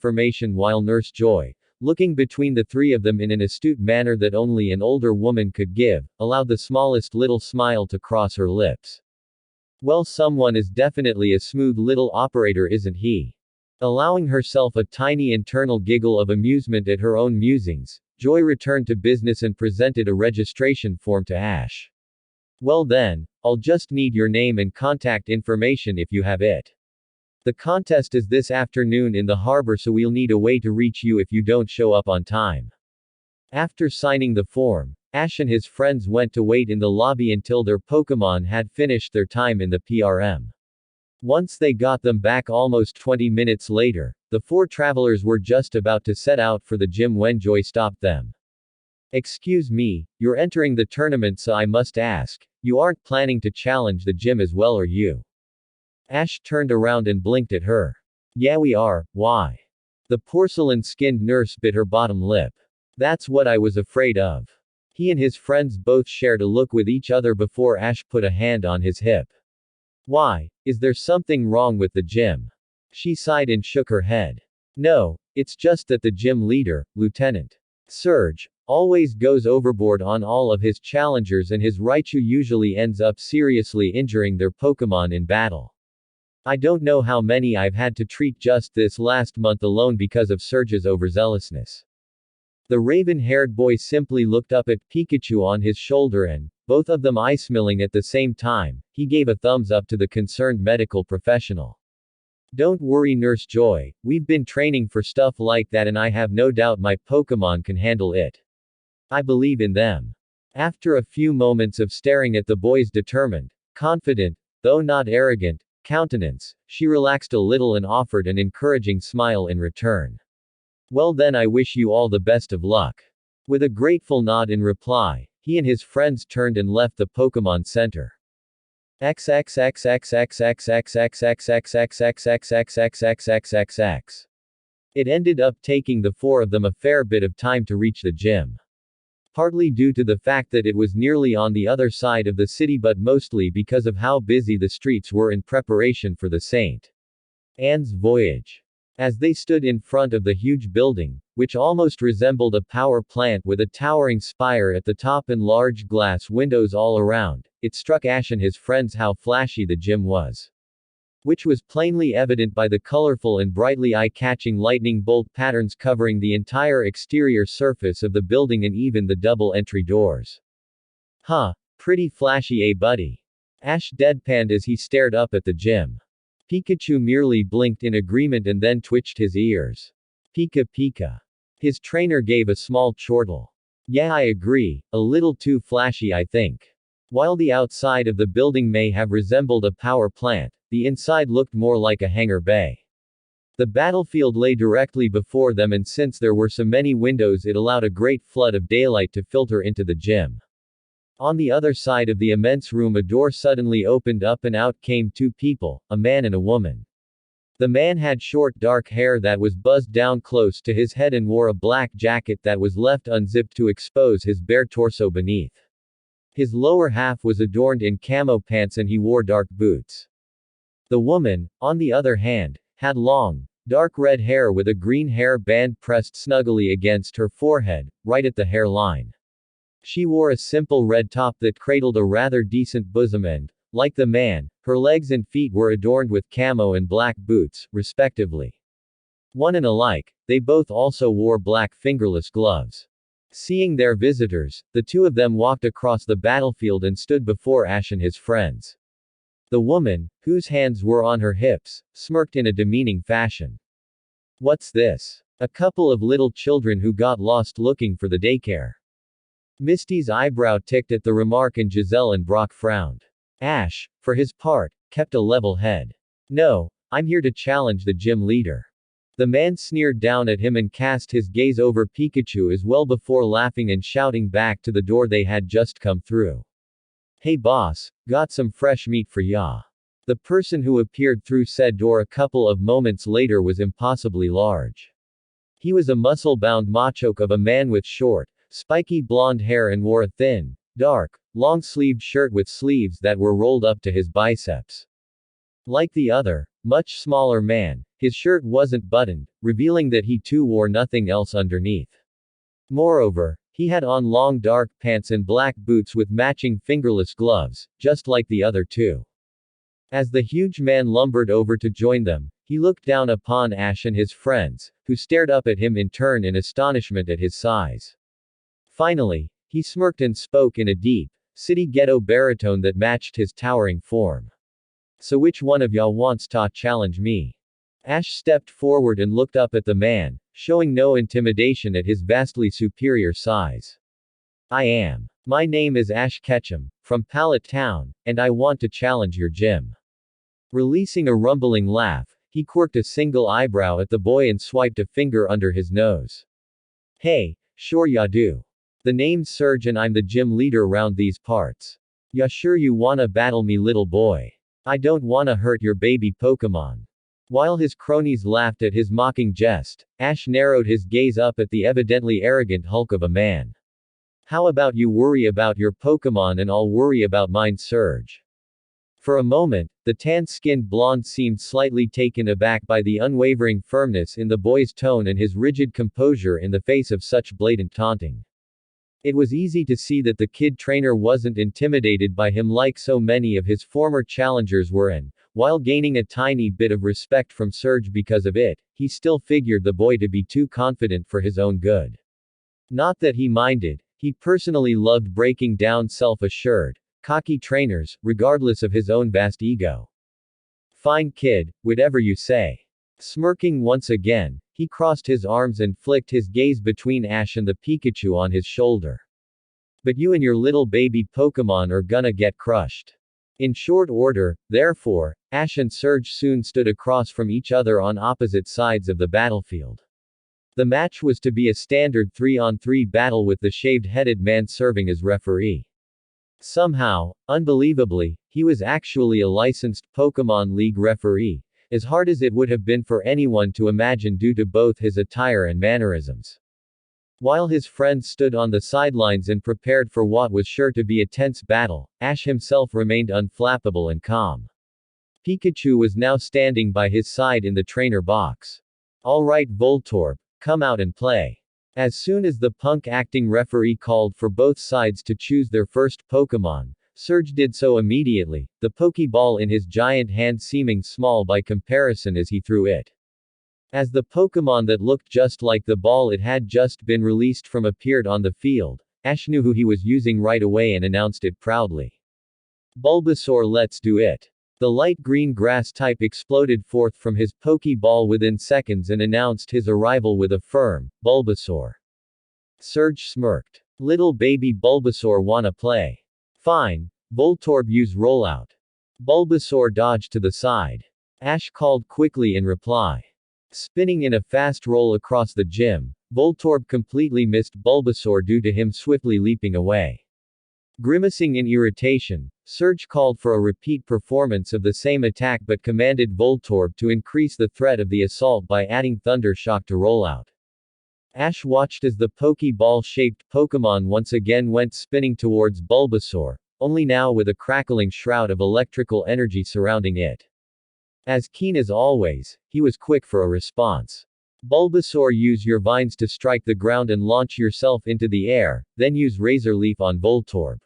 formation while Nurse Joy, looking between the three of them in an astute manner that only an older woman could give, allowed the smallest little smile to cross her lips. Well, someone is definitely a smooth little operator, isn't he? Allowing herself a tiny internal giggle of amusement at her own musings, Joy returned to business and presented a registration form to Ash. Well then, I'll just need your name and contact information if you have it. The contest is this afternoon in the harbor, so we'll need a way to reach you if you don't show up on time. After signing the form, Ash and his friends went to wait in the lobby until their Pokémon had finished their time in the PRM. Once they got them back almost 20 minutes later, the four travelers were just about to set out for the gym when Joy stopped them. Excuse me, you're entering the tournament, so I must ask, you aren't planning to challenge the gym as well, are you? Ash turned around and blinked at her. Yeah, we are, why? The porcelain-skinned nurse bit her bottom lip. That's what I was afraid of. He and his friends both shared a look with each other before Ash put a hand on his hip. Why? Is there something wrong with the gym? She sighed and shook her head. No, it's just that the gym leader, Lieutenant Surge, always goes overboard on all of his challengers, and his Raichu usually ends up seriously injuring their Pokémon in battle. I don't know how many I've had to treat just this last month alone because of Surge's overzealousness. The raven-haired boy simply looked up at Pikachu on his shoulder and, both of them eye-smiling at the same time, he gave a thumbs up to the concerned medical professional. Don't worry, Nurse Joy, we've been training for stuff like that and I have no doubt my Pokémon can handle it. I believe in them. After a few moments of staring at the boy's determined, confident, though not arrogant, countenance, she relaxed a little and offered an encouraging smile in return. Well then, I wish you all the best of luck. With a grateful nod in reply, he and his friends turned and left the Pokémon Center. It ended up taking the four of them a fair bit of time to reach the gym. Partly due to the fact that it was nearly on the other side of the city, but mostly because of how busy the streets were in preparation for the St. Anne's voyage. As they stood in front of the huge building, which almost resembled a power plant with a towering spire at the top and large glass windows all around, it struck Ash and his friends how flashy the gym was. Which was plainly evident by the colorful and brightly eye-catching lightning bolt patterns covering the entire exterior surface of the building and even the double entry doors. Huh, pretty flashy, eh buddy? Ash deadpanned as he stared up at the gym. Pikachu merely blinked in agreement and then twitched his ears. Pika Pika. His trainer gave a small chortle. Yeah, I agree, a little too flashy, I think. While the outside of the building may have resembled a power plant, the inside looked more like a hangar bay. The battlefield lay directly before them, and since there were so many windows, it allowed a great flood of daylight to filter into the gym. On the other side of the immense room, a door suddenly opened up and out came two people, a man and a woman. The man had short dark hair that was buzzed down close to his head and wore a black jacket that was left unzipped to expose his bare torso beneath. His lower half was adorned in camo pants and he wore dark boots. The woman, on the other hand, had long, dark red hair with a green hair band pressed snugly against her forehead, right at the hairline. She wore a simple red top that cradled a rather decent bosom and, like the man, her legs and feet were adorned with camo and black boots, respectively. One and alike, they both also wore black fingerless gloves. Seeing their visitors, the two of them walked across the battlefield and stood before Ash and his friends. The woman, whose hands were on her hips, smirked in a demeaning fashion. What's this? A couple of little children who got lost looking for the daycare. Misty's eyebrow ticked at the remark and Giselle and Brock frowned. Ash, for his part, kept a level head. No, I'm here to challenge the gym leader. The man sneered down at him and cast his gaze over Pikachu as well before laughing and shouting back to the door they had just come through. Hey boss, got some fresh meat for ya. The person who appeared through said door a couple of moments later was impossibly large. He was a muscle-bound machoke of a man with short, spiky blonde hair and wore a thin, dark, long-sleeved shirt with sleeves that were rolled up to his biceps. Like the other, much smaller man. His shirt wasn't buttoned, revealing that he too wore nothing else underneath. Moreover, he had on long dark pants and black boots with matching fingerless gloves, just like the other two. As the huge man lumbered over to join them, he looked down upon Ash and his friends, who stared up at him in turn in astonishment at his size. Finally, he smirked and spoke in a deep, city ghetto baritone that matched his towering form. "So which one of y'all wants to challenge me?" Ash stepped forward and looked up at the man, showing no intimidation at his vastly superior size. My name is Ash Ketchum, from Pallet Town, and I want to challenge your gym." Releasing a rumbling laugh, he quirked a single eyebrow at the boy and swiped a finger under his nose. "Hey, sure ya do. The name's Serge and I'm the gym leader around these parts. Ya sure you wanna battle me, little boy? I don't wanna hurt your baby Pokémon." While his cronies laughed at his mocking jest, Ash narrowed his gaze up at the evidently arrogant hulk of a man. "How about you worry about your Pokémon and I'll worry about mine, Serge?" For a moment, the tan-skinned blonde seemed slightly taken aback by the unwavering firmness in the boy's tone and his rigid composure in the face of such blatant taunting. It was easy to see that the kid trainer wasn't intimidated by him like so many of his former challengers were, and, while gaining a tiny bit of respect from Serge because of it, he still figured the boy to be too confident for his own good. Not that he minded, he personally loved breaking down self-assured, cocky trainers, regardless of his own vast ego. "Fine kid, whatever you say." Smirking once again, he crossed his arms and flicked his gaze between Ash and the Pikachu on his shoulder. "But you and your little baby Pokémon are gonna get crushed." In short order, therefore, Ash and Serge soon stood across from each other on opposite sides of the battlefield. The match was to be a standard 3-on-3 battle with the shaved-headed man serving as referee. Somehow, unbelievably, he was actually a licensed Pokémon League referee, as hard as it would have been for anyone to imagine due to both his attire and mannerisms. While his friends stood on the sidelines and prepared for what was sure to be a tense battle, Ash himself remained unflappable and calm. Pikachu was now standing by his side in the trainer box. "Alright Voltorb, come out and play." As soon as the punk-acting referee called for both sides to choose their first Pokémon, Serge did so immediately, the Pokeball in his giant hand seeming small by comparison as he threw it. As the Pokémon that looked just like the ball it had just been released from appeared on the field, Ash knew who he was using right away and announced it proudly. "Bulbasaur, let's do it." The light green grass type exploded forth from his Pokeball within seconds and announced his arrival with a firm, "Bulbasaur." Serge smirked. "Little baby Bulbasaur wanna play? Fine. Voltorb, use rollout." Bulbasaur dodged to the side. Ash called quickly in reply. Spinning in a fast roll across the gym, Voltorb completely missed Bulbasaur due to him swiftly leaping away. Grimacing in irritation, Serge called for a repeat performance of the same attack but commanded Voltorb to increase the threat of the assault by adding Thunder Shock to rollout. Ash watched as the Pokeball-shaped Pokémon once again went spinning towards Bulbasaur, only now with a crackling shroud of electrical energy surrounding it. As keen as always, he was quick for a response. "Bulbasaur, use your vines to strike the ground and launch yourself into the air, then use Razor Leaf on Voltorb."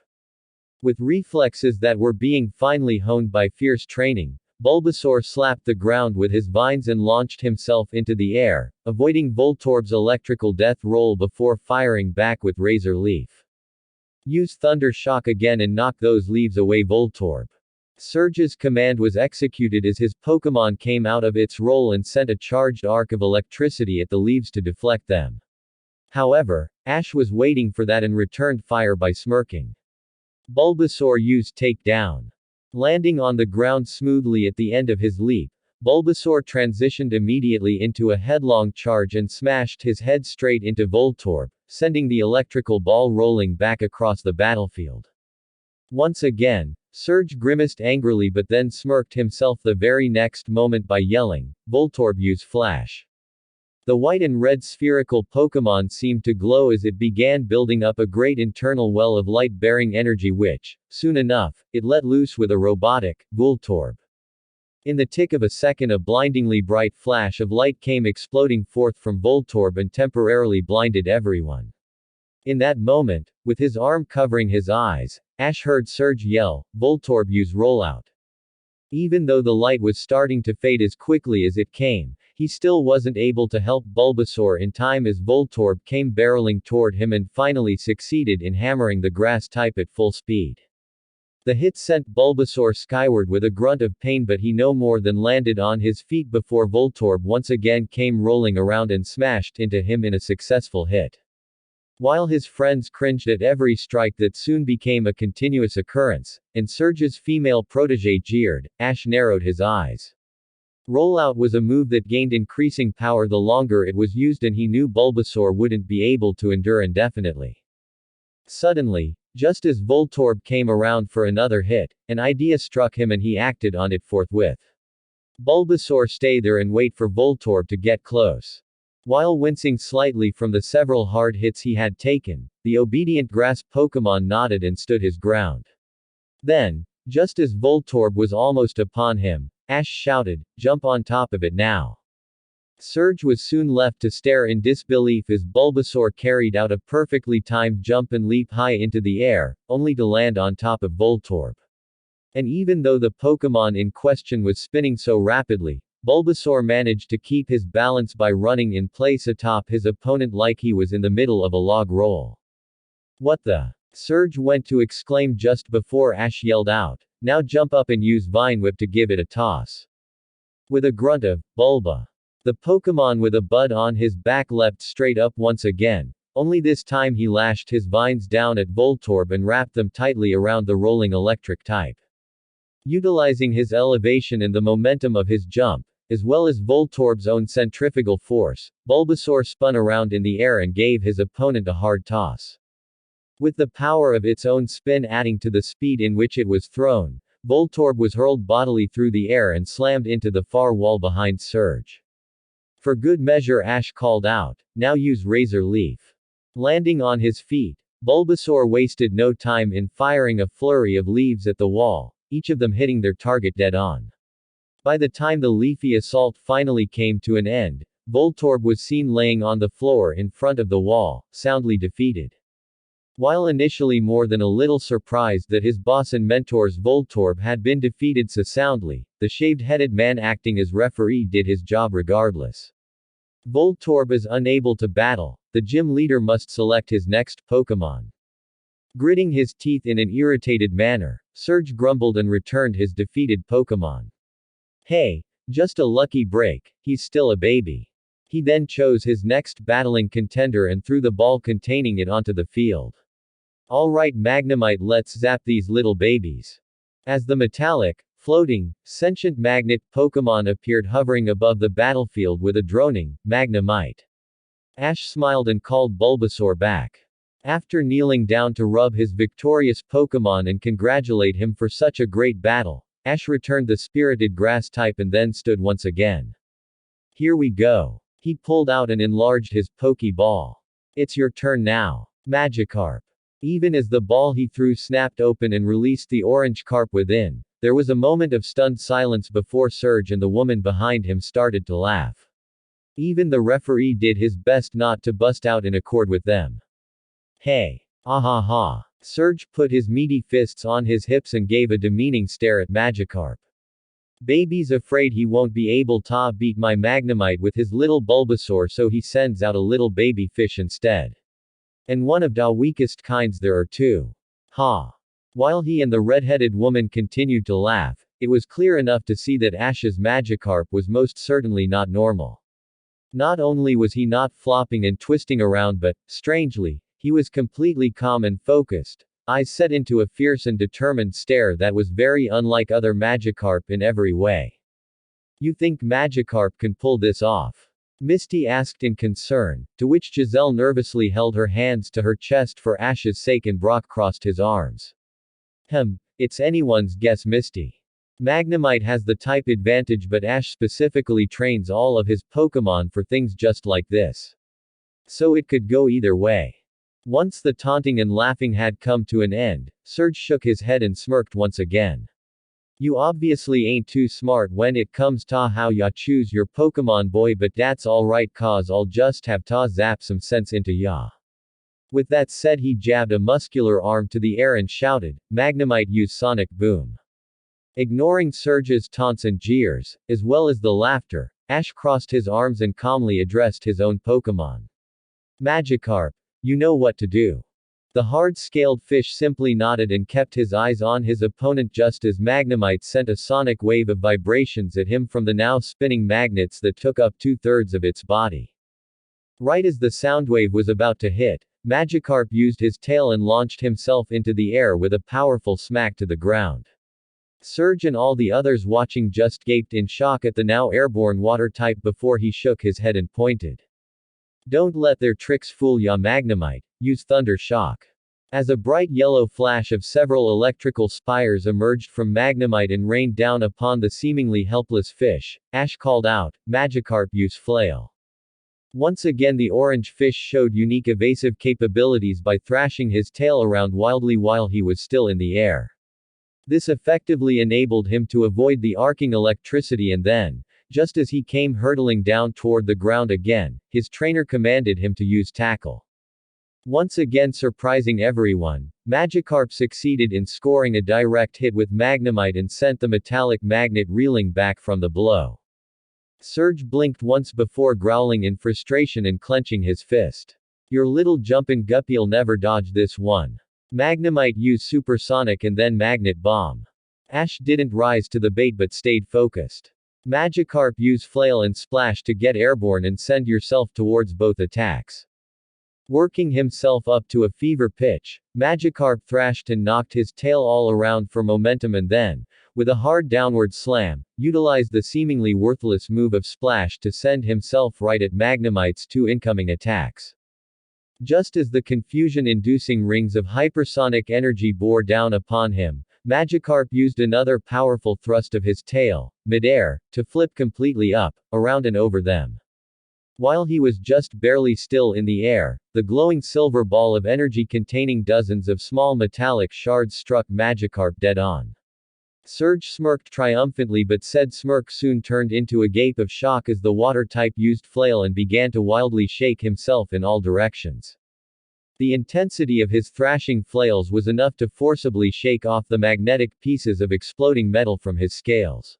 With reflexes that were being finely honed by fierce training, Bulbasaur slapped the ground with his vines and launched himself into the air, avoiding Voltorb's electrical death roll before firing back with Razor Leaf. "Use Thunder Shock again and knock those leaves away, Voltorb." Serge's command was executed as his Pokémon came out of its roll and sent a charged arc of electricity at the leaves to deflect them. However, Ash was waiting for that and returned fire by smirking. Bulbasaur used Takedown. Landing on the ground smoothly at the end of his leap, Bulbasaur transitioned immediately into a headlong charge and smashed his head straight into Voltorb, sending the electrical ball rolling back across the battlefield. Once again, Serge grimaced angrily but then smirked himself the very next moment by yelling, "Voltorb, use Flash." The white and red spherical Pokémon seemed to glow as it began building up a great internal well of light-bearing energy which, soon enough, it let loose with a robotic, Voltorb. In the tick of a second, a blindingly bright flash of light came exploding forth from Voltorb and temporarily blinded everyone. In that moment, with his arm covering his eyes, Ash heard Surge yell, "Voltorb, use rollout." Even though the light was starting to fade as quickly as it came, he still wasn't able to help Bulbasaur in time as Voltorb came barreling toward him and finally succeeded in hammering the grass type at full speed. The hit sent Bulbasaur skyward with a grunt of pain, but he no more than landed on his feet before Voltorb once again came rolling around and smashed into him in a successful hit. While his friends cringed at every strike that soon became a continuous occurrence, and Surge's female protege jeered, Ash narrowed his eyes. Rollout was a move that gained increasing power the longer it was used, and he knew Bulbasaur wouldn't be able to endure indefinitely. Suddenly, just as Voltorb came around for another hit, an idea struck him and he acted on it forthwith. Bulbasaur, stay there and wait for Voltorb to get close. While wincing slightly from the several hard hits he had taken, the obedient grass Pokémon nodded and stood his ground. Then, just as Voltorb was almost upon him, Ash shouted, "Jump on top of it now." Surge was soon left to stare in disbelief as Bulbasaur carried out a perfectly timed jump and leap high into the air, only to land on top of Voltorb. And even though the Pokémon in question was spinning so rapidly, Bulbasaur managed to keep his balance by running in place atop his opponent like he was in the middle of a log roll. "What the?" Surge went to exclaim just before Ash yelled out, "Now jump up and use Vine Whip to give it a toss." With a grunt of, "Bulba," the Pokémon with a bud on his back leapt straight up once again, only this time he lashed his vines down at Voltorb and wrapped them tightly around the rolling electric type. Utilizing his elevation and the momentum of his jump, as well as Voltorb's own centrifugal force, Bulbasaur spun around in the air and gave his opponent a hard toss. With the power of its own spin adding to the speed in which it was thrown, Voltorb was hurled bodily through the air and slammed into the far wall behind Surge. For good measure, Ash called out, "Now use Razor Leaf." Landing on his feet, Bulbasaur wasted no time in firing a flurry of leaves at the wall, each of them hitting their target dead on. By the time the leafy assault finally came to an end, Voltorb was seen laying on the floor in front of the wall, soundly defeated. While initially more than a little surprised that his boss and mentor's Voltorb had been defeated so soundly, the shaved-headed man acting as referee did his job regardless. Voltorb is unable to battle, the gym leader must select his next Pokémon. Gritting his teeth in an irritated manner, Surge grumbled and returned his defeated Pokémon. "Hey, just a lucky break, he's still a baby." He then chose his next battling contender and threw the ball containing it onto the field. "Alright Magnemite, let's zap these little babies." As the metallic, floating, sentient magnet Pokémon appeared hovering above the battlefield with a droning, Magnemite. Ash smiled and called Bulbasaur back. After kneeling down to rub his victorious Pokémon and congratulate him for such a great battle, Ash returned the spirited grass type and then stood once again. "Here we go." He pulled out and enlarged his Pokeball. "It's your turn now, Magikarp." Even as the ball he threw snapped open and released the orange carp within, there was a moment of stunned silence before Surge and the woman behind him started to laugh. Even the referee did his best not to bust out in accord with them. "Hey. Ah ha ha." Surge put his meaty fists on his hips and gave a demeaning stare at Magikarp. "Baby's afraid he won't be able to beat my Magnemite with his little Bulbasaur, so he sends out a little baby fish instead. And one of the weakest kinds there are too. Ha." While he and the red-headed woman continued to laugh, it was clear enough to see that Ash's Magikarp was most certainly not normal. Not only was he not flopping and twisting around, but, strangely, he was completely calm and focused, eyes set into a fierce and determined stare that was very unlike other Magikarp in every way. "You think Magikarp can pull this off?" Misty asked in concern, to which Giselle nervously held her hands to her chest for Ash's sake and Brock crossed his arms. It's anyone's guess, Misty. Magnemite has the type advantage, but Ash specifically trains all of his Pokémon for things just like this. So it could go either way." Once the taunting and laughing had come to an end, Surge shook his head and smirked once again. You obviously ain't too smart when it comes to how ya choose your Pokemon boy, but that's alright cause I'll just have ta zap some sense into ya. With that said, he jabbed a muscular arm to the air and shouted, Magnemite use Sonic Boom. Ignoring Surge's taunts and jeers, as well as the laughter, Ash crossed his arms and calmly addressed his own Pokemon. Magikarp, you know what to do. The hard-scaled fish simply nodded and kept his eyes on his opponent just as Magnemite sent a sonic wave of vibrations at him from the now spinning magnets that took up 2/3 of its body. Right as the sound wave was about to hit, Magikarp used his tail and launched himself into the air with a powerful smack to the ground. Surge and all the others watching just gaped in shock at the now airborne water type before he shook his head and pointed. Don't let their tricks fool ya Magnemite, use Thunder Shock. As a bright yellow flash of several electrical spires emerged from Magnemite and rained down upon the seemingly helpless fish, Ash called out, Magikarp use Flail. Once again the orange fish showed unique evasive capabilities by thrashing his tail around wildly while he was still in the air. This effectively enabled him to avoid the arcing electricity and then, just as he came hurtling down toward the ground again, his trainer commanded him to use Tackle. Once again surprising everyone, Magikarp succeeded in scoring a direct hit with Magnemite and sent the metallic magnet reeling back from the blow. Surge blinked once before growling in frustration and clenching his fist. Your little jumpin' guppy'll never dodge this one. Magnemite used Supersonic and then Magnet Bomb. Ash didn't rise to the bait but stayed focused. Magikarp use Flail and Splash to get airborne and send yourself towards both attacks. Working himself up to a fever pitch, Magikarp thrashed and knocked his tail all around for momentum and then, with a hard downward slam, utilized the seemingly worthless move of Splash to send himself right at Magnemite's 2 incoming attacks. Just as the confusion-inducing rings of hypersonic energy bore down upon him, Magikarp used another powerful thrust of his tail, midair, to flip completely up, around and over them. While he was just barely still in the air, the glowing silver ball of energy containing dozens of small metallic shards struck Magikarp dead on. Surge smirked triumphantly, but said smirk soon turned into a gape of shock as the water type used Flail and began to wildly shake himself in all directions. The intensity of his thrashing flails was enough to forcibly shake off the magnetic pieces of exploding metal from his scales.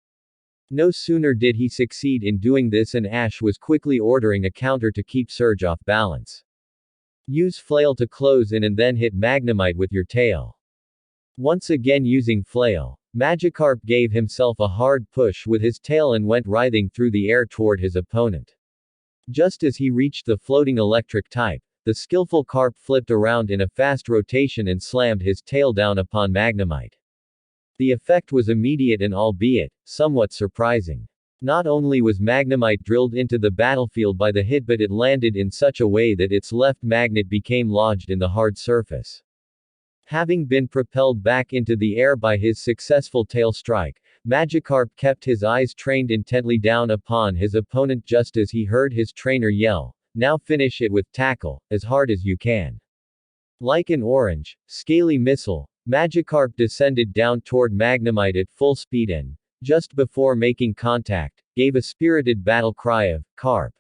No sooner did he succeed in doing this and Ash was quickly ordering a counter to keep Surge off balance. Use Flail to close in and then hit Magnemite with your tail. Once again using Flail, Magikarp gave himself a hard push with his tail and went writhing through the air toward his opponent. Just as he reached the floating electric type, the skillful Carp flipped around in a fast rotation and slammed his tail down upon Magnemite. The effect was immediate and albeit, somewhat surprising. Not only was Magnemite drilled into the battlefield by the hit, but it landed in such a way that its left magnet became lodged in the hard surface. Having been propelled back into the air by his successful tail strike, Magikarp kept his eyes trained intently down upon his opponent just as he heard his trainer yell, now finish it with Tackle, as hard as you can. Like an orange, scaly missile, Magikarp descended down toward Magnemite at full speed and, just before making contact, gave a spirited battle cry of, Carp.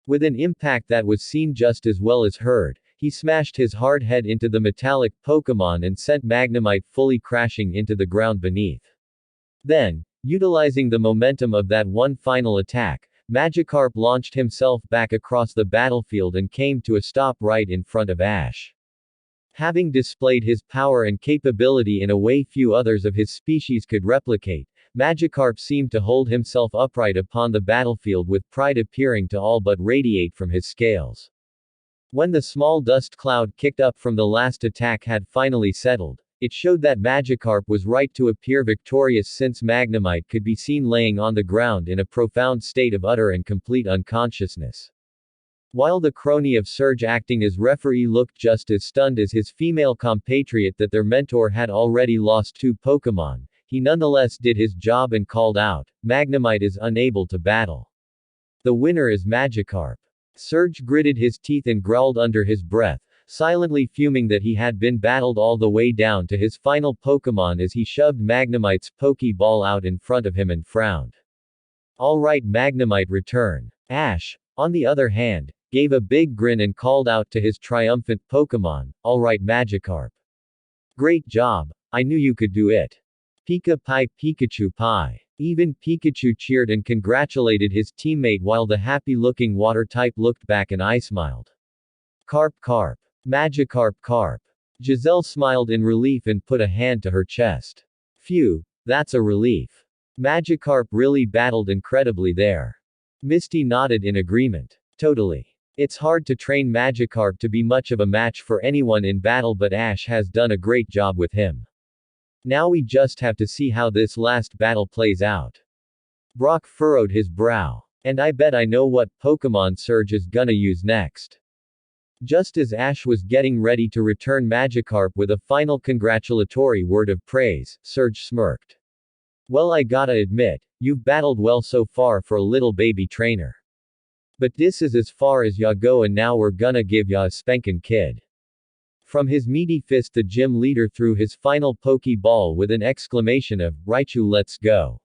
With an impact that was seen just as well as heard, he smashed his hard head into the metallic Pokémon and sent Magnemite fully crashing into the ground beneath. Then, utilizing the momentum of that one final attack, Magikarp launched himself back across the battlefield and came to a stop right in front of Ash. Having displayed his power and capability in a way few others of his species could replicate, Magikarp seemed to hold himself upright upon the battlefield with pride appearing to all but radiate from his scales. When the small dust cloud kicked up from the last attack had finally settled, it showed that Magikarp was right to appear victorious since Magnemite could be seen laying on the ground in a profound state of utter and complete unconsciousness. While the crony of Surge acting as referee looked just as stunned as his female compatriot that their mentor had already lost 2 Pokémon, he nonetheless did his job and called out, Magnemite is unable to battle. The winner is Magikarp. Surge gritted his teeth and growled under his breath, silently fuming that he had been battled all the way down to his final Pokémon as he shoved Magnemite's Pokeball out in front of him and frowned. Alright, Magnemite, return. Ash, on the other hand, gave a big grin and called out to his triumphant Pokémon, alright Magikarp. Great job, I knew you could do it. Pika Pie Pikachu Pie. Even Pikachu cheered and congratulated his teammate while the happy-looking water type looked back and I smiled. Carp Carp. Magikarp Carp. Giselle smiled in relief and put a hand to her chest. Phew, that's a relief. Magikarp really battled incredibly there. Misty nodded in agreement. Totally. It's hard to train Magikarp to be much of a match for anyone in battle, but Ash has done a great job with him. Now we just have to see how this last battle plays out. Brock furrowed his brow. And I bet I know what Pokémon Surge is gonna use next. Just as Ash was getting ready to return Magikarp with a final congratulatory word of praise, Surge smirked. Well, I gotta admit, you've battled well so far for a little baby trainer. But this is as far as ya go, and now we're gonna give ya a spankin' kid. From his meaty fist the gym leader threw his final Pokeball with an exclamation of, Raichu, let's go.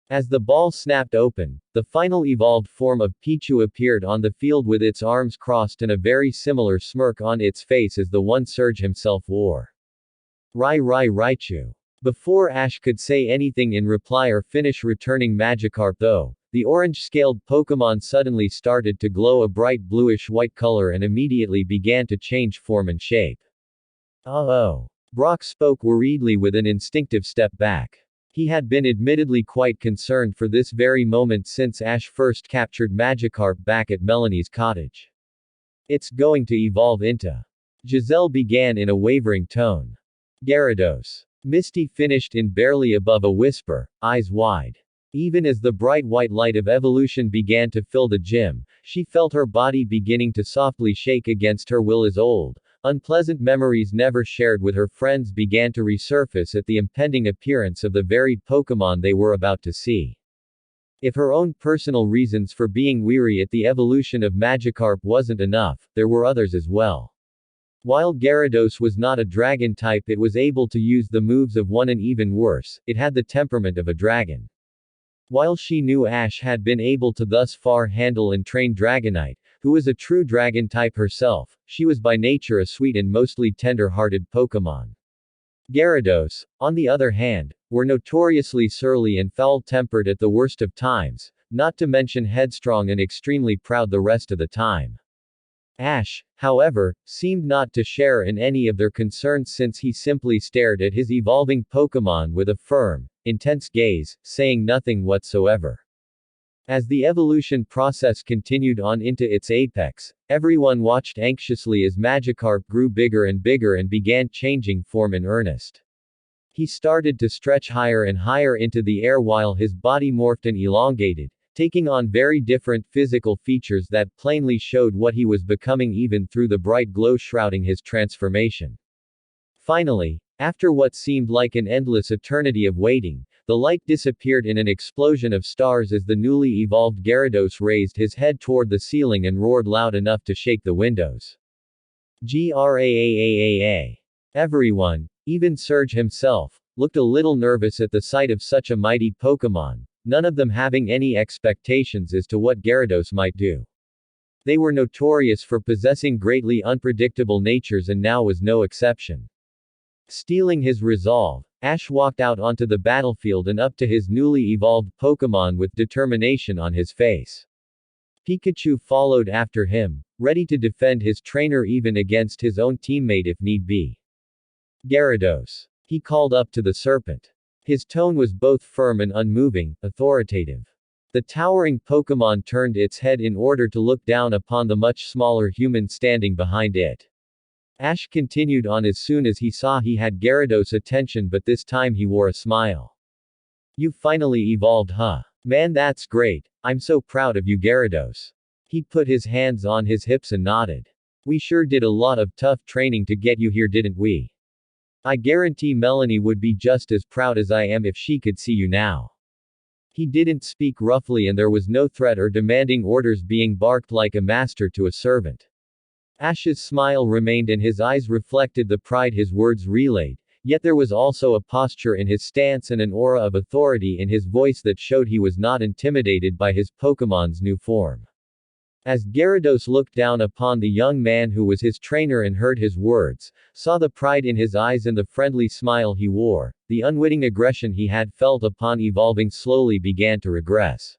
As the ball snapped open, the final evolved form of Pichu appeared on the field with its arms crossed and a very similar smirk on its face as the one Surge himself wore. Raichu. Before Ash could say anything in reply or finish returning Magikarp though, the orange-scaled Pokémon suddenly started to glow a bright bluish-white color and immediately began to change form and shape. Oh. Brock spoke worriedly with an instinctive step back. He had been admittedly quite concerned for this very moment since Ash first captured Magikarp back at Melanie's cottage. It's going to evolve into. Giselle began in a wavering tone. Gyarados. Misty finished in barely above a whisper, eyes wide. Even as the bright white light of evolution began to fill the gym, she felt her body beginning to softly shake against her will as old, unpleasant memories never shared with her friends began to resurface at the impending appearance of the very Pokémon they were about to see. If her own personal reasons for being weary at the evolution of Magikarp wasn't enough, there were others as well. While Gyarados was not a dragon type, it was able to use the moves of one, and even worse, it had the temperament of a dragon. While she knew Ash had been able to thus far handle and train Dragonite, who was a true dragon type herself, she was by nature a sweet and mostly tender-hearted Pokémon. Gyarados, on the other hand, were notoriously surly and foul-tempered at the worst of times, not to mention headstrong and extremely proud the rest of the time. Ash, however, seemed not to share in any of their concerns since he simply stared at his evolving Pokémon with a firm, intense gaze, saying nothing whatsoever. As the evolution process continued on into its apex, everyone watched anxiously as Magikarp grew bigger and bigger and began changing form in earnest. He started to stretch higher and higher into the air while his body morphed and elongated, taking on very different physical features that plainly showed what he was becoming even through the bright glow shrouding his transformation. Finally, after what seemed like an endless eternity of waiting, the light disappeared in an explosion of stars as the newly evolved Gyarados raised his head toward the ceiling and roared loud enough to shake the windows. Graaaaa. Everyone, even Surge himself, looked a little nervous at the sight of such a mighty Pokémon, none of them having any expectations as to what Gyarados might do. They were notorious for possessing greatly unpredictable natures and now was no exception. Stealing his resolve, Ash walked out onto the battlefield and up to his newly evolved Pokémon with determination on his face. Pikachu followed after him, ready to defend his trainer even against his own teammate if need be. Gyarados. He called up to the serpent. His tone was both firm and unmoving, authoritative. The towering Pokémon turned its head in order to look down upon the much smaller human standing behind it. Ash continued on as soon as he saw he had Gyarados' attention, but this time he wore a smile. You finally evolved, huh? Man, that's great. I'm so proud of you, Gyarados. He put his hands on his hips and nodded. We sure did a lot of tough training to get you here, didn't we? I guarantee Melanie would be just as proud as I am if she could see you now. He didn't speak roughly and there was no threat or demanding orders being barked like a master to a servant. Ash's smile remained and his eyes reflected the pride his words relayed, yet there was also a posture in his stance and an aura of authority in his voice that showed he was not intimidated by his Pokémon's new form. As Gyarados looked down upon the young man who was his trainer and heard his words, saw the pride in his eyes and the friendly smile he wore, the unwitting aggression he had felt upon evolving slowly began to regress.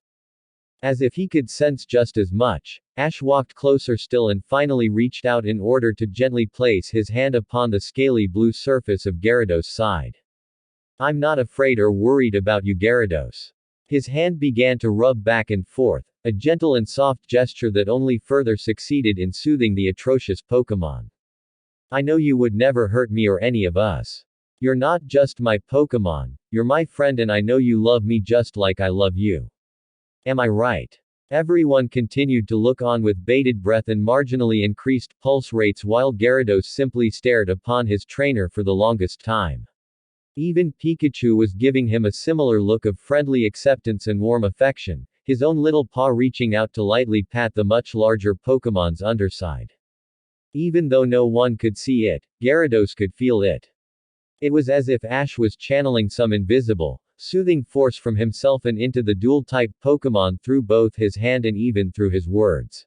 As if he could sense just as much, Ash walked closer still and finally reached out in order to gently place his hand upon the scaly blue surface of Gyarados' side. "I'm not afraid or worried about you, Gyarados." His hand began to rub back and forth, a gentle and soft gesture that only further succeeded in soothing the atrocious Pokémon. "I know you would never hurt me or any of us. You're not just my Pokémon, you're my friend and I know you love me just like I love you. Am I right?" Everyone continued to look on with bated breath and marginally increased pulse rates while Gyarados simply stared upon his trainer for the longest time. Even Pikachu was giving him a similar look of friendly acceptance and warm affection, his own little paw reaching out to lightly pat the much larger Pokémon's underside. Even though no one could see it, Gyarados could feel it. It was as if Ash was channeling some invisible, soothing force from himself and into the dual-type Pokémon through both his hand and even through his words.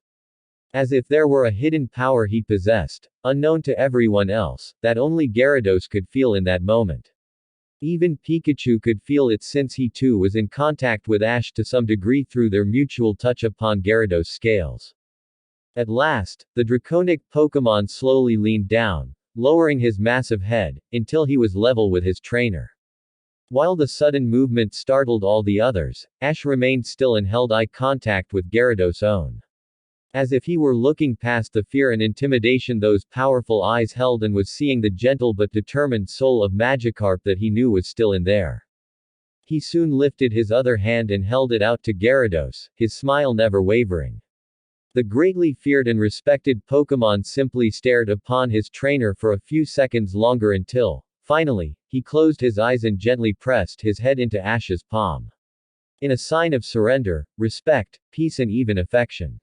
As if there were a hidden power he possessed, unknown to everyone else, that only Gyarados could feel in that moment. Even Pikachu could feel it since he too was in contact with Ash to some degree through their mutual touch upon Gyarados' scales. At last, the draconic Pokémon slowly leaned down, lowering his massive head, until he was level with his trainer. While the sudden movement startled all the others, Ash remained still and held eye contact with Gyarados' own. As if he were looking past the fear and intimidation those powerful eyes held and was seeing the gentle but determined soul of Magikarp that he knew was still in there. He soon lifted his other hand and held it out to Gyarados, his smile never wavering. The greatly feared and respected Pokémon simply stared upon his trainer for a few seconds longer until, finally, he closed his eyes and gently pressed his head into Ash's palm. In a sign of surrender, respect, peace and even affection.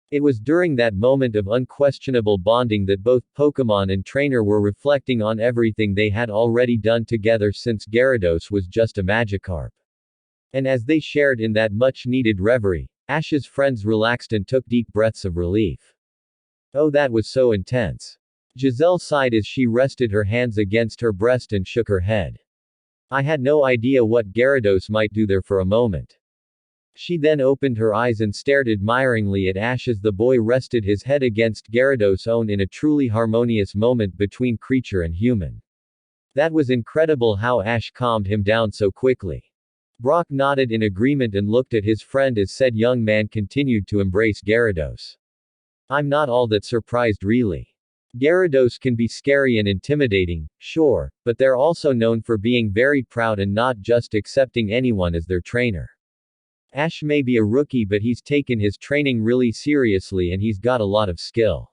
It was during that moment of unquestionable bonding that both Pokémon and trainer were reflecting on everything they had already done together since Gyarados was just a Magikarp. And as they shared in that much-needed reverie, Ash's friends relaxed and took deep breaths of relief. "Oh, that was so intense." Giselle sighed as she rested her hands against her breast and shook her head. "I had no idea what Gyarados might do there for a moment." She then opened her eyes and stared admiringly at Ash as the boy rested his head against Gyarados' own in a truly harmonious moment between creature and human. That was incredible how Ash calmed him down so quickly. Brock nodded in agreement and looked at his friend as said young man continued to embrace Gyarados. "I'm not all that surprised really. Gyarados can be scary and intimidating, sure, but they're also known for being very proud and not just accepting anyone as their trainer. Ash may be a rookie but he's taken his training really seriously and he's got a lot of skill."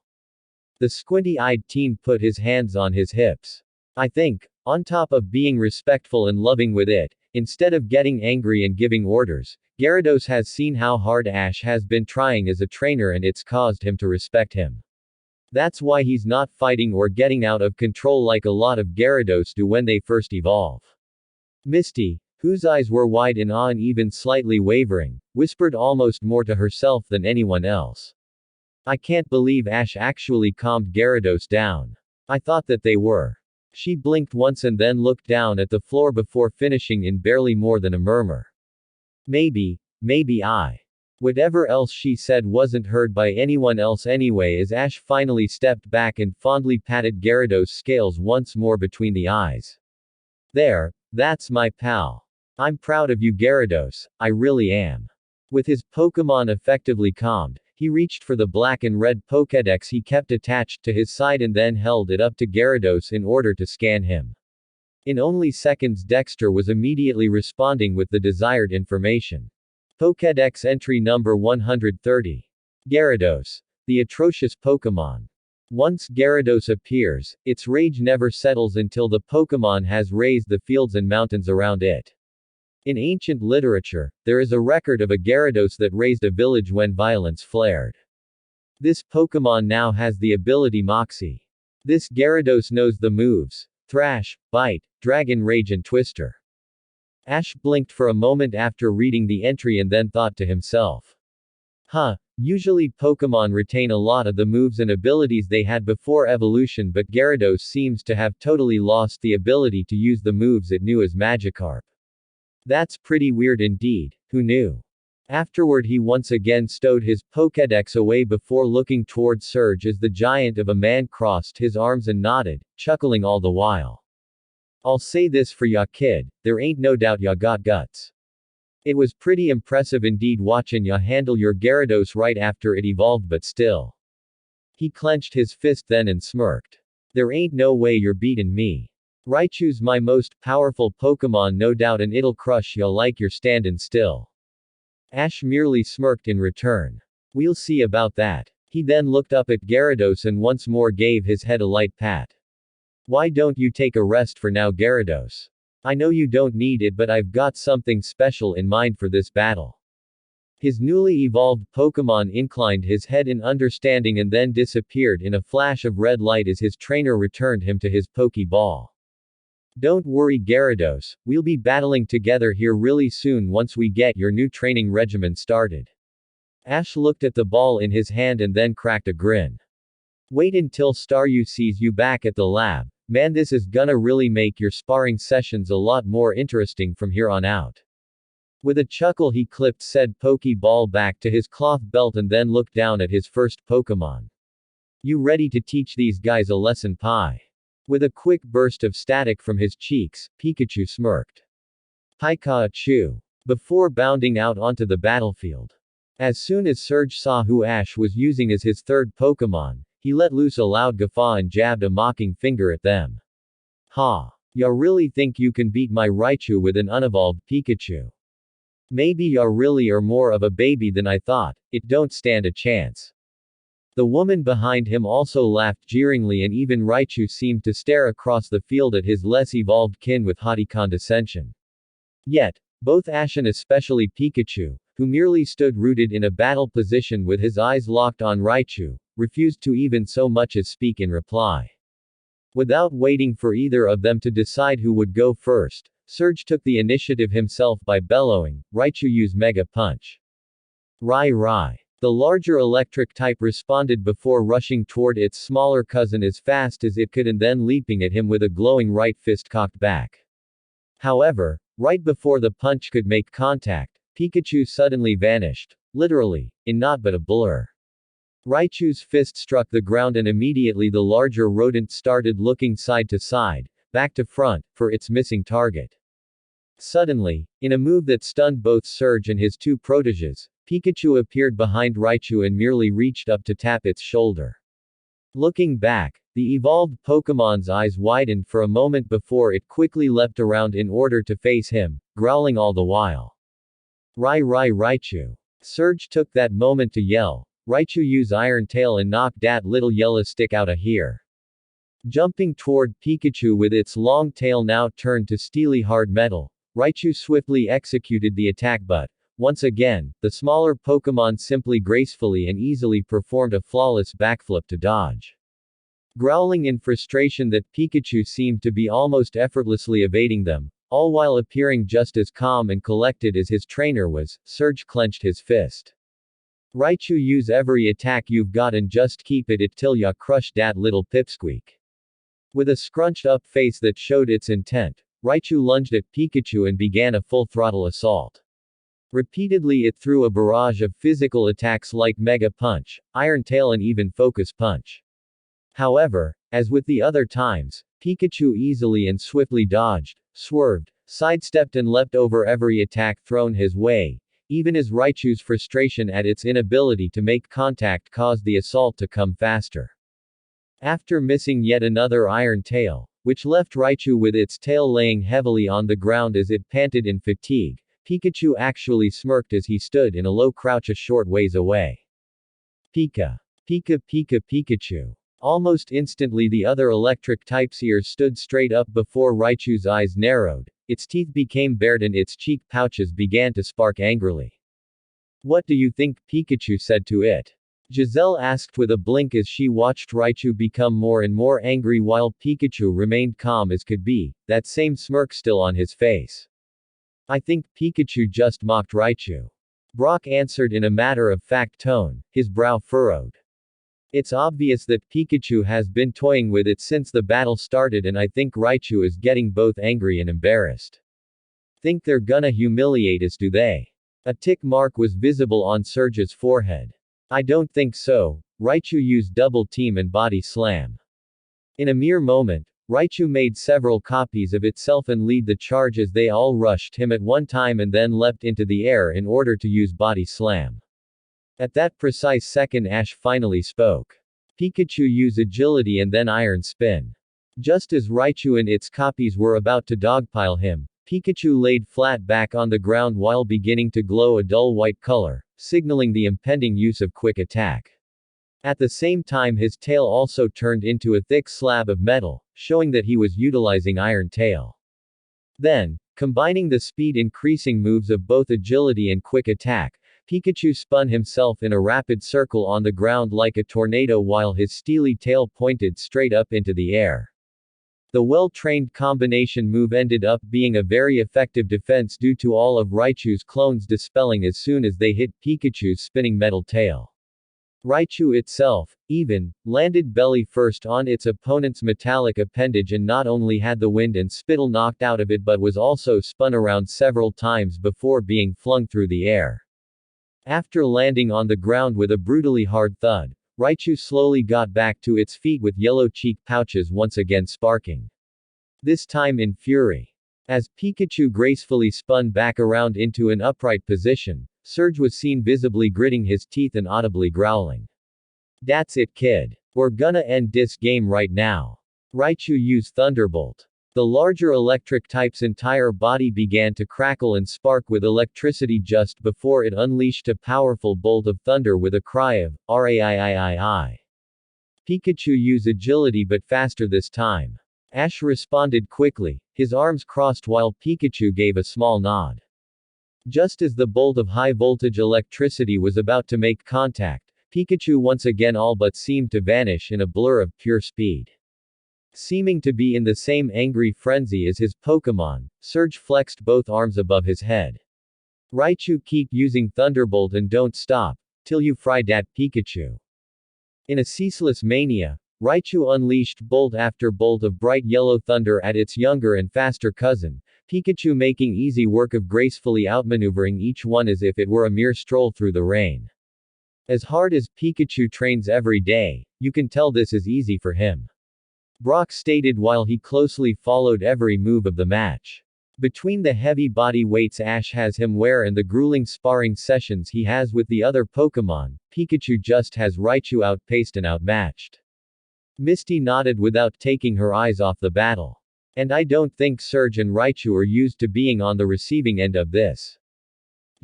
The squinty-eyed teen put his hands on his hips. "I think, on top of being respectful and loving with it, instead of getting angry and giving orders, Gyarados has seen how hard Ash has been trying as a trainer and it's caused him to respect him. That's why he's not fighting or getting out of control like a lot of Gyarados do when they first evolve." Misty, whose eyes were wide in awe and even slightly wavering, whispered almost more to herself than anyone else. "I can't believe Ash actually calmed Gyarados down. I thought that they were." She blinked once and then looked down at the floor before finishing in barely more than a murmur. Maybe I. Whatever else she said wasn't heard by anyone else anyway as Ash finally stepped back and fondly patted Gyarados' scales once more between the eyes. That's my pal. I'm proud of you, Gyarados, I really am." With his Pokémon effectively calmed, he reached for the black and red Pokédex he kept attached to his side and then held it up to Gyarados in order to scan him. In only seconds Dexter was immediately responding with the desired information. Pokédex entry number 130. Gyarados. The atrocious Pokémon. Once Gyarados appears, its rage never settles until the Pokémon has razed the fields and mountains around it. In ancient literature, there is a record of a Gyarados that razed a village when violence flared. This Pokémon now has the ability Moxie. This Gyarados knows the moves: Thrash, Bite, Dragon Rage and Twister. Ash blinked for a moment after reading the entry and then thought to himself. Usually Pokémon retain a lot of the moves and abilities they had before evolution, but Gyarados seems to have totally lost the ability to use the moves it knew as Magikarp. That's pretty weird indeed, who knew? Afterward he once again stowed his Pokédex away before looking toward Surge as the giant of a man crossed his arms and nodded, chuckling all the while. I'll say this for ya kid, there ain't no doubt ya got guts. It was pretty impressive indeed watchin' ya handle your Gyarados right after it evolved, but still. He clenched his fist then and smirked. There ain't no way you're beatin' me. Raichu's my most powerful Pokémon no doubt, and it'll crush ya like you're standin' still. Ash merely smirked in return. We'll see about that. He then looked up at Gyarados and once more gave his head a light pat. Why don't you take a rest for now, Gyarados? I know you don't need it, but I've got something special in mind for this battle. His newly evolved Pokémon inclined his head in understanding and then disappeared in a flash of red light as his trainer returned him to his Pokéball. Don't worry Gyarados, we'll be battling together here really soon once we get your new training regimen started. Ash looked at the ball in his hand and then cracked a grin. Wait until Staryu sees you back at the lab. Man, this is gonna really make your sparring sessions a lot more interesting from here on out. With a chuckle he clipped said Pokeball back to his cloth belt and then looked down at his first Pokemon. You ready to teach these guys a lesson, Pi? With a quick burst of static from his cheeks, Pikachu smirked. Pikachu. Before bounding out onto the battlefield. As soon as Surge saw who Ash was using as his third Pokemon, he let loose a loud guffaw and jabbed a mocking finger at them. Ha! Ya really think you can beat my Raichu with an unevolved Pikachu? Maybe ya really are more of a baby than I thought, it don't stand a chance. The woman behind him also laughed jeeringly, and even Raichu seemed to stare across the field at his less evolved kin with haughty condescension. Yet, both Ash and especially Pikachu, who merely stood rooted in a battle position with his eyes locked on Raichu, refused to even so much as speak in reply. Without waiting for either of them to decide who would go first, Surge took the initiative himself by bellowing, Raichu use Mega Punch. Rai. The larger electric type responded before rushing toward its smaller cousin as fast as it could and then leaping at him with a glowing right fist cocked back. However, right before the punch could make contact, Pikachu suddenly vanished, literally, in naught but a blur. Raichu's fist struck the ground and immediately the larger rodent started looking side to side, back to front, for its missing target. Suddenly, in a move that stunned both Surge and his two proteges, Pikachu appeared behind Raichu and merely reached up to tap its shoulder. Looking back, the evolved Pokemon's eyes widened for a moment before it quickly leapt around in order to face him, growling all the while. Raichu. Surge took that moment to yell, Raichu use Iron Tail and knock dat little yellow stick outta here. Jumping toward Pikachu with its long tail now turned to steely hard metal, Raichu swiftly executed the attack, but, once again, the smaller Pokémon simply gracefully and easily performed a flawless backflip to dodge. Growling in frustration that Pikachu seemed to be almost effortlessly evading them, all while appearing just as calm and collected as his trainer was, Surge clenched his fist. Raichu use every attack you've got and just keep it till ya crush dat little pipsqueak. With a scrunched up face that showed its intent, Raichu lunged at Pikachu and began a full-throttle assault. Repeatedly it threw a barrage of physical attacks like Mega Punch, Iron Tail and even Focus Punch. However, as with the other times, Pikachu easily and swiftly dodged, swerved, sidestepped and leapt over every attack thrown his way, even as Raichu's frustration at its inability to make contact caused the assault to come faster. After missing yet another Iron Tail, which left Raichu with its tail laying heavily on the ground as it panted in fatigue, Pikachu actually smirked as he stood in a low crouch a short ways away. Pikachu. Almost instantly the other electric type's ears stood straight up before Raichu's eyes narrowed, its teeth became bared and its cheek pouches began to spark angrily. What do you think? Pikachu said to it. Giselle asked with a blink as she watched Raichu become more and more angry while Pikachu remained calm as could be, that same smirk still on his face. I think Pikachu just mocked Raichu. Brock answered in a matter-of-fact tone, his brow furrowed. It's obvious that Pikachu has been toying with it since the battle started, and I think Raichu is getting both angry and embarrassed. Think they're gonna humiliate us, do they? A tick mark was visible on Surge's forehead. I don't think so. Raichu used double team and body slam. In a mere moment, Raichu made several copies of itself and lead the charge as they all rushed him at one time and then leapt into the air in order to use body slam. At that precise second, Ash finally spoke. Pikachu used agility and then iron spin. Just as Raichu and its copies were about to dogpile him, Pikachu laid flat back on the ground while beginning to glow a dull white color, signaling the impending use of quick attack. At the same time, his tail also turned into a thick slab of metal, showing that he was utilizing Iron Tail. Then, combining the speed-increasing moves of both agility and quick attack, Pikachu spun himself in a rapid circle on the ground like a tornado while his steely tail pointed straight up into the air. The well-trained combination move ended up being a very effective defense due to all of Raichu's clones dispelling as soon as they hit Pikachu's spinning metal tail. Raichu itself, even, landed belly first on its opponent's metallic appendage and not only had the wind and spittle knocked out of it but was also spun around several times before being flung through the air. After landing on the ground with a brutally hard thud, Raichu slowly got back to its feet with yellow cheek pouches once again sparking. This time in fury. As Pikachu gracefully spun back around into an upright position, Surge was seen visibly gritting his teeth and audibly growling. "That's it, kid. We're gonna end this game right now." Raichu used Thunderbolt. The larger electric type's entire body began to crackle and spark with electricity just before it unleashed a powerful bolt of thunder with a cry of, "Raiii." Pikachu used agility but faster this time. Ash responded quickly, his arms crossed while Pikachu gave a small nod. Just as the bolt of high-voltage electricity was about to make contact, Pikachu once again all but seemed to vanish in a blur of pure speed. Seeming to be in the same angry frenzy as his Pokémon, Surge flexed both arms above his head. "Raichu, keep using Thunderbolt and don't stop, till you fry dat Pikachu." In a ceaseless mania, Raichu unleashed bolt after bolt of bright yellow thunder at its younger and faster cousin, Pikachu making easy work of gracefully outmaneuvering each one as if it were a mere stroll through the rain. As hard as Pikachu trains every day, you can tell this is easy for him. Brock stated while he closely followed every move of the match. Between the heavy body weights Ash has him wear and the grueling sparring sessions he has with the other Pokémon, Pikachu just has Raichu outpaced and outmatched. Misty nodded without taking her eyes off the battle. And I don't think Surge and Raichu are used to being on the receiving end of this.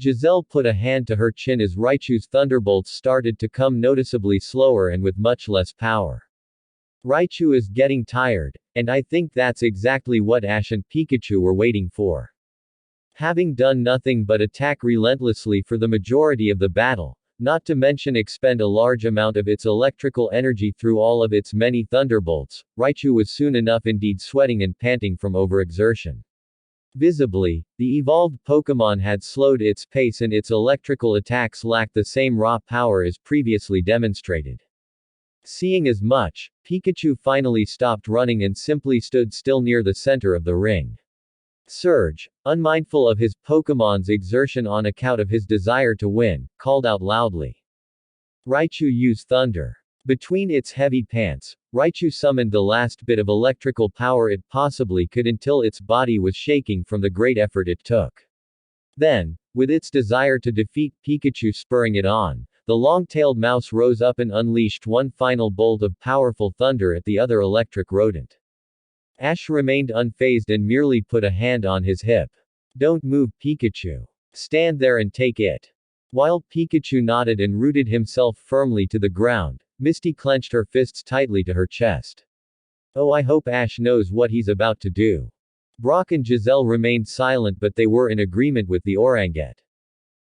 Giselle put a hand to her chin as Raichu's thunderbolts started to come noticeably slower and with much less power. Raichu is getting tired, and I think that's exactly what Ash and Pikachu were waiting for. Having done nothing but attack relentlessly for the majority of the battle, not to mention expend a large amount of its electrical energy through all of its many thunderbolts, Raichu was soon enough indeed sweating and panting from overexertion. Visibly, the evolved Pokémon had slowed its pace and its electrical attacks lacked the same raw power as previously demonstrated. Seeing as much, Pikachu finally stopped running and simply stood still near the center of the ring. Surge, unmindful of his Pokémon's exertion on account of his desire to win, called out loudly. Raichu used thunder. Between its heavy pants, Raichu summoned the last bit of electrical power it possibly could until its body was shaking from the great effort it took. Then, with its desire to defeat Pikachu spurring it on, the long-tailed mouse rose up and unleashed one final bolt of powerful thunder at the other electric rodent. Ash remained unfazed and merely put a hand on his hip. "Don't move, Pikachu. Stand there and take it." While Pikachu nodded and rooted himself firmly to the ground, Misty clenched her fists tightly to her chest. "Oh, I hope Ash knows what he's about to do." Brock and Giselle remained silent, but they were in agreement with the Oranguette.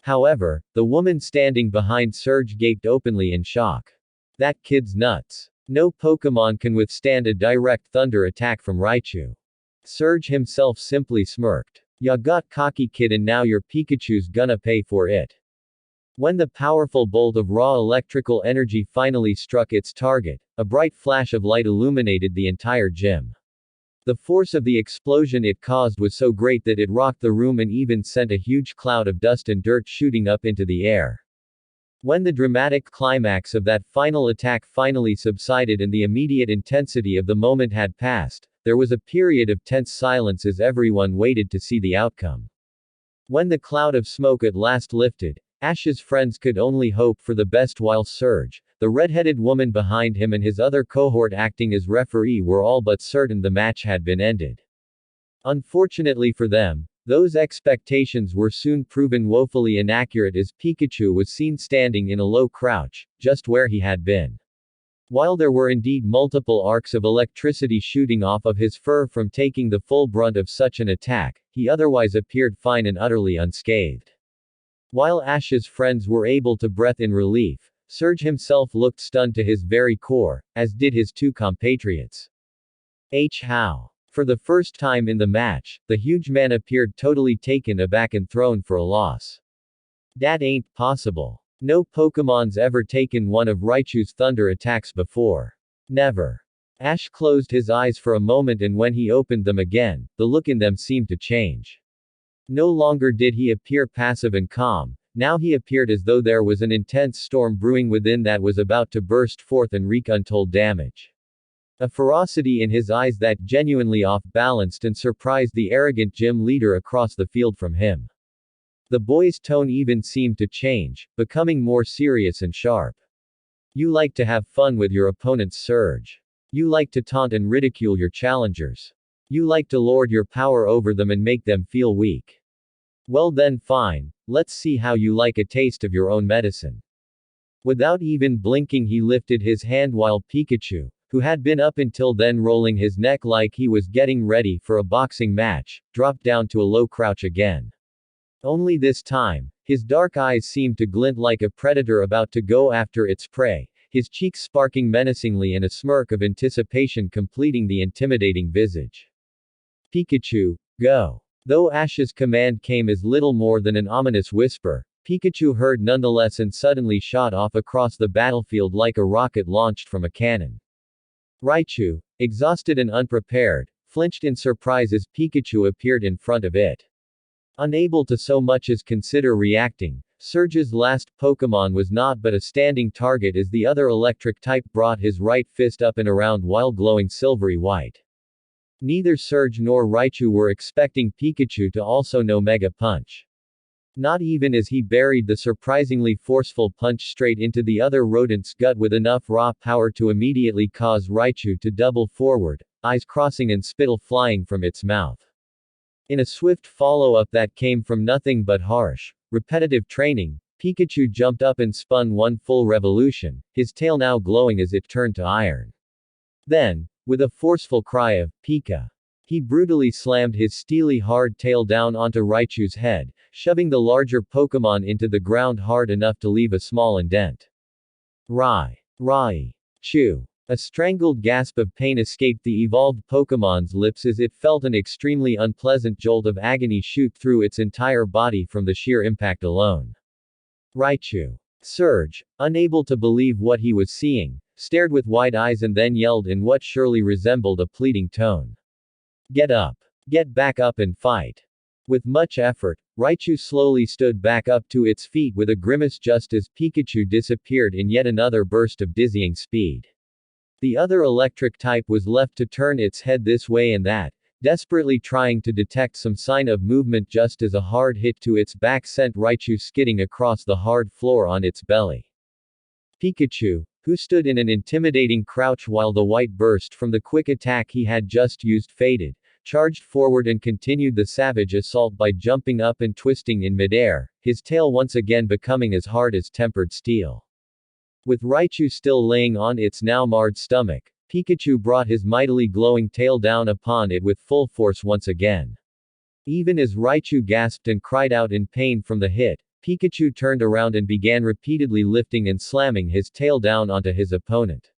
However, the woman standing behind Surge gaped openly in shock. That kid's nuts. No Pokémon can withstand a direct thunder attack from Raichu. Surge himself simply smirked. Ya got cocky kid, and now your Pikachu's gonna pay for it. When the powerful bolt of raw electrical energy finally struck its target, a bright flash of light illuminated the entire gym. The force of the explosion it caused was so great that it rocked the room and even sent a huge cloud of dust and dirt shooting up into the air. When the dramatic climax of that final attack finally subsided and the immediate intensity of the moment had passed, there was a period of tense silence as everyone waited to see the outcome. When the cloud of smoke at last lifted, Ash's friends could only hope for the best, while Surge, the red-headed woman behind him, and his other cohort acting as referee were all but certain the match had been ended. Unfortunately for them, those expectations were soon proven woefully inaccurate as Pikachu was seen standing in a low crouch, just where he had been. While there were indeed multiple arcs of electricity shooting off of his fur from taking the full brunt of such an attack, he otherwise appeared fine and utterly unscathed. While Ash's friends were able to breathe in relief, Surge himself looked stunned to his very core, as did his two compatriots. How? For the first time in the match, the huge man appeared totally taken aback and thrown for a loss. That ain't possible. No Pokemon's ever taken one of Raichu's thunder attacks before. Never. Ash closed his eyes for a moment, and when he opened them again, the look in them seemed to change. No longer did he appear passive and calm, now he appeared as though there was an intense storm brewing within that was about to burst forth and wreak untold damage. A ferocity in his eyes that genuinely off-balanced and surprised the arrogant gym leader across the field from him. The boy's tone even seemed to change, becoming more serious and sharp. You like to have fun with your opponent's Surge. You like to taunt and ridicule your challengers. You like to lord your power over them and make them feel weak. Well then, fine, let's see how you like a taste of your own medicine. Without even blinking, he lifted his hand while Pikachu, who had been up until then rolling his neck like he was getting ready for a boxing match, dropped down to a low crouch again. Only this time, his dark eyes seemed to glint like a predator about to go after its prey, his cheeks sparking menacingly and a smirk of anticipation completing the intimidating visage. Pikachu, go. Though Ash's command came as little more than an ominous whisper, Pikachu heard nonetheless and suddenly shot off across the battlefield like a rocket launched from a cannon. Raichu, exhausted and unprepared, flinched in surprise as Pikachu appeared in front of it. Unable to so much as consider reacting, Surge's last Pokémon was not but a standing target as the other electric type brought his right fist up and around while glowing silvery white. Neither Surge nor Raichu were expecting Pikachu to also know Mega Punch. Not even as he buried the surprisingly forceful punch straight into the other rodent's gut with enough raw power to immediately cause Raichu to double forward, eyes crossing and spittle flying from its mouth. In a swift follow-up that came from nothing but harsh, repetitive training, Pikachu jumped up and spun one full revolution, his tail now glowing as it turned to iron. Then, with a forceful cry of, "Pika!" he brutally slammed his steely hard tail down onto Raichu's head, shoving the larger Pokémon into the ground hard enough to leave a small indent. Chu. A strangled gasp of pain escaped the evolved Pokémon's lips as it felt an extremely unpleasant jolt of agony shoot through its entire body from the sheer impact alone. Raichu. Surge, unable to believe what he was seeing, stared with wide eyes and then yelled in what surely resembled a pleading tone. "Get up! Get back up and fight!" With much effort, Raichu slowly stood back up to its feet with a grimace just as Pikachu disappeared in yet another burst of dizzying speed. The other electric type was left to turn its head this way and that, desperately trying to detect some sign of movement just as a hard hit to its back sent Raichu skidding across the hard floor on its belly. Pikachu, who stood in an intimidating crouch while the white burst from the quick attack he had just used faded, charged forward and continued the savage assault by jumping up and twisting in midair, his tail once again becoming as hard as tempered steel. With Raichu still laying on its now marred stomach, Pikachu brought his mightily glowing tail down upon it with full force once again. Even as Raichu gasped and cried out in pain from the hit, Pikachu turned around and began repeatedly lifting and slamming his tail down onto his opponent.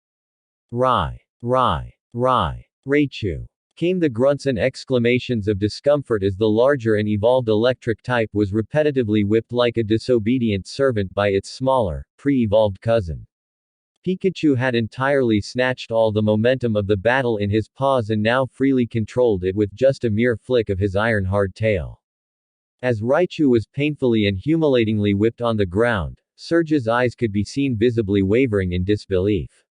Raichu. Came the grunts and exclamations of discomfort as the larger and evolved electric type was repetitively whipped like a disobedient servant by its smaller, pre-evolved cousin. Pikachu had entirely snatched all the momentum of the battle in his paws and now freely controlled it with just a mere flick of his iron-hard tail. As Raichu was painfully and humiliatingly whipped on the ground, Surge's eyes could be seen visibly wavering in disbelief.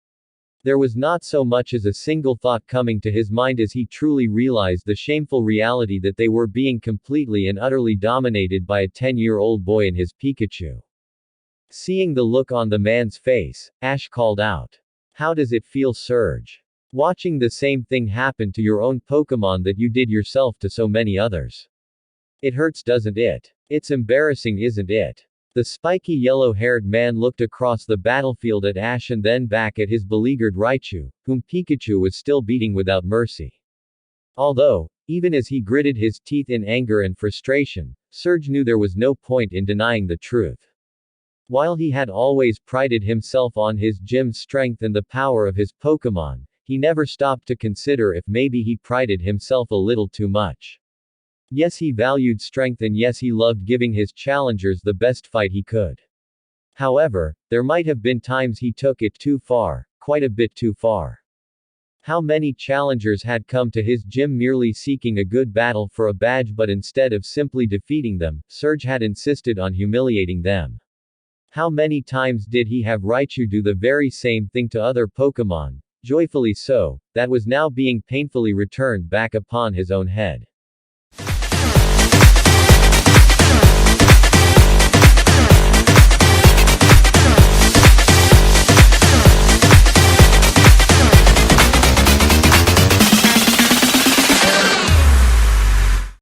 There was not so much as a single thought coming to his mind as he truly realized the shameful reality that they were being completely and utterly dominated by a 10-year-old boy and his Pikachu. Seeing the look on the man's face, Ash called out. How does it feel, Surge? Watching the same thing happen to your own Pokémon that you did yourself to so many others. It hurts, doesn't it? It's embarrassing, isn't it? The spiky yellow-haired man looked across the battlefield at Ash and then back at his beleaguered Raichu, whom Pikachu was still beating without mercy. Although, even as he gritted his teeth in anger and frustration, Surge knew there was no point in denying the truth. While he had always prided himself on his gym's strength and the power of his Pokémon, he never stopped to consider if maybe he prided himself a little too much. Yes, he valued strength, and yes, he loved giving his challengers the best fight he could. However, there might have been times he took it too far, quite a bit too far. How many challengers had come to his gym merely seeking a good battle for a badge, but instead of simply defeating them, Surge had insisted on humiliating them. How many times did he have Raichu do the very same thing to other Pokémon, joyfully so, that was now being painfully returned back upon his own head.